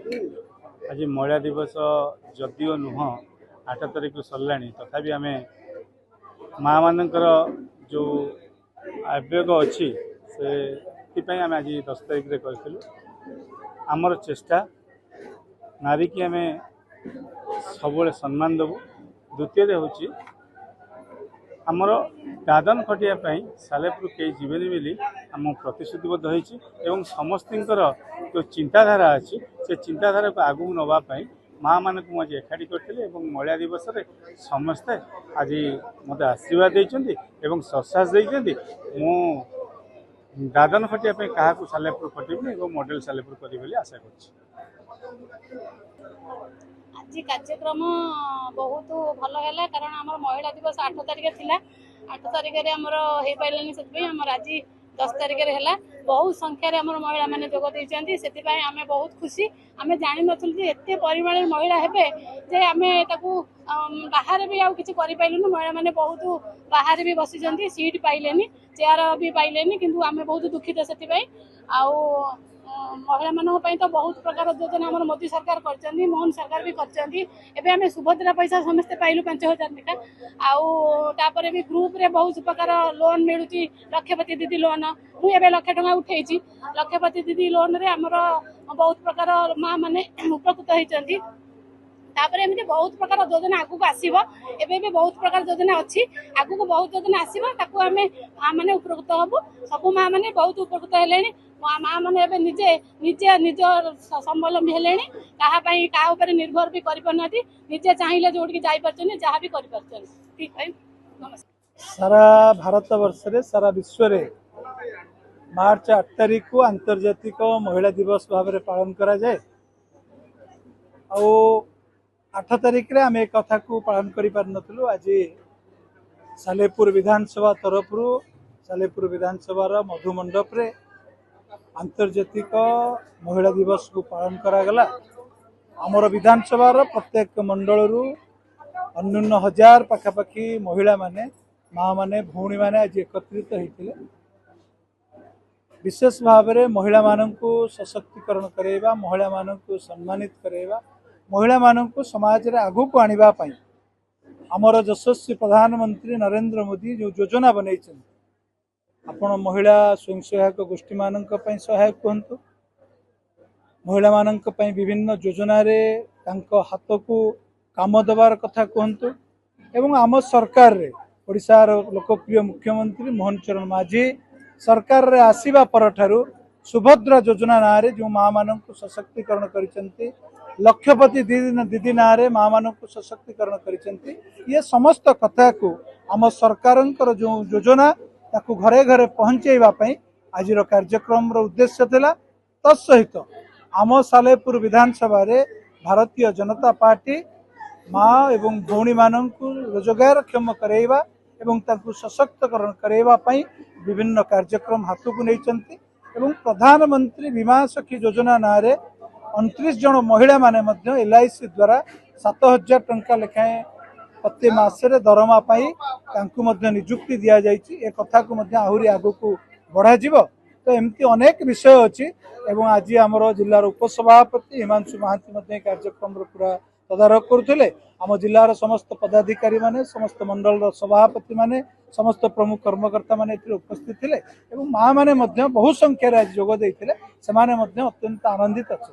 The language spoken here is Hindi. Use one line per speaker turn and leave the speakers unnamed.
आज महिला दिवस जदिओ नुह 8 तारिख सरला तथापि आम माँ मानकर जो आवेग अच्छी से आम आज 10 तारिख रे करूँ आमर चेष्टा नारी की आम सब सम्मान देवु। द्वितीय हूँ आमर दादन खटियापाई सालेपुर कई जीवेनी बोली आम प्रतिश्रुतिबद्ध होती एवं समस्तर जो चिंताधारा अच्छी से चिंताधारा को आगू नापी माँ मान को आज एकाठी करते महिला दिवस रे समस्ते आज मत आशीर्वाद देते ससास देते मु दादन खटियापाई क्या सालेपुर खटेबी और मॉडल सालेपुर करी आशा कर।
आज कार्यक्रम बहुत भल है कारण आम महिला दिवस 8 तारिख थिला 8 तारिख आमर हो पारानी से आज 10 तारिख है बहुत संख्यार आम महिला मैंने जोग देती से आम बहुत खुशी आम जानी नुँ एत परिमाण महिला हे जे आम बाहर भी आउ कि पाइलुनु महिला मैंने बहुत बाहर भी बसी सीट पाइले चेयर भी पाइले किंतु आम बहुत दुखित से महिला मानी तो बहुत प्रकार योजना आम मोदी सरकार कर मोहन सरकार भी कर सुभद्रा पैसा समस्ते पाइलु 5000 लेखा आउे भी ग्रुप रे बहुत प्रकार लोन मिलूँ लक्षपति दीदी लोन मुझे 1 लाख टका उठे लक्षपति दीदी लोन रे आमर बहुत प्रकार माँ मैंने उपकृत होती एमती बहुत प्रकार योजना आगू आसव एवं भी बहुत प्रकार योजना अच्छी आगू बहुत योजना आसव आम माँ मैंने उपकृत हबू सब माँ मैंने बहुत उपकृत है माँ मैंने निजे निजे निज स्वावलम्बी है क्या निर्भर भी करना निजे चाहिए जो जहाँ भी कर
सारा भारत वर्ष रे सारा विश्व रे मार्च 8 तारिख को आंतर्जातिक महिला दिवस भाव में पालन करा जाए। 8 तारिख रे आम एक कथा को पालन करि पार नथलु। आज सालेपुर विधानसभा तरफ सालेपुर विधानसभा मधुमंडप रे आंतर्जातिक महिला दिवस को पालन करागला। आमर विधानसभा प्रत्येक मंडल रु अन्यून 1000 पाखापाखि महिला माने माँ माने भौणी माने आज एकत्रित होते विशेष भाव में महिला मानन को सशक्तिकरण करेबा महिला मानन को सम्मानित करेबा महिला मानन को समाज रे आगु को आनिबा पई आमर यशस्वी प्रधानमंत्री नरेंद्र मोदी जो योजना बनई आपण महिला स्वयं सहायक गोष्ठी मानक पई सहायक कहतु महिला मानक पई विभिन्न योजना रे तांको हाथ को काम देवार कथा कहतु एवं आम सरकार रे ओडिशार लोकप्रिय मुख्यमंत्री मोहन चरण माझी सरकार रे आसीबा परठारु सुभद्रा योजना ना रे जो माँ मानन को सशक्तिकरण करिसेंती लक्षपति दीदी ना रे माँ मानन को सशक्तिकरण करिसेंती ये समस्त कथा को आम सरकारंकर जो योजना ताकू घरे घरे पहुंचेबा पई आजिर कार्यक्रम रो उद्देश्य थिला। तत्सहित आम सालेपुर विधानसभा रे भारतीय जनता पार्टी माँ एवं भौणी मानन को रोजगार क्षम करेबा एवं ताकू सशक्तिकरण करेबा पई विभिन्न कार्यक्रम हाथ को नहीं एवं प्रधानमंत्री बीमा सखी योजना ना रे 29 जन महिला माने मध्य LIC द्वारा 7000 टंका लेखाएं प्रति मासरे दरमा पाई तांकु मध्य नियुक्ति दिया जाइछि। ए कथा को मध्य आहुरी आगु को बढ़ा जीवो तो एमती अनेक विषय अछि एवं आज आमर जिल्लार उपसभापति हिमांशु महांती मध्य कार्यक्रम पूरा तदारख करुले आम जिलार समस्त पदाधिकारी माने समस्त मंडल सभापति माने समस्त प्रमुख कर्मकर्ता माने उपस्थित थे माँ माने बहु संख्यार आज जोग देते अत्यंत आनंदित अच्छा।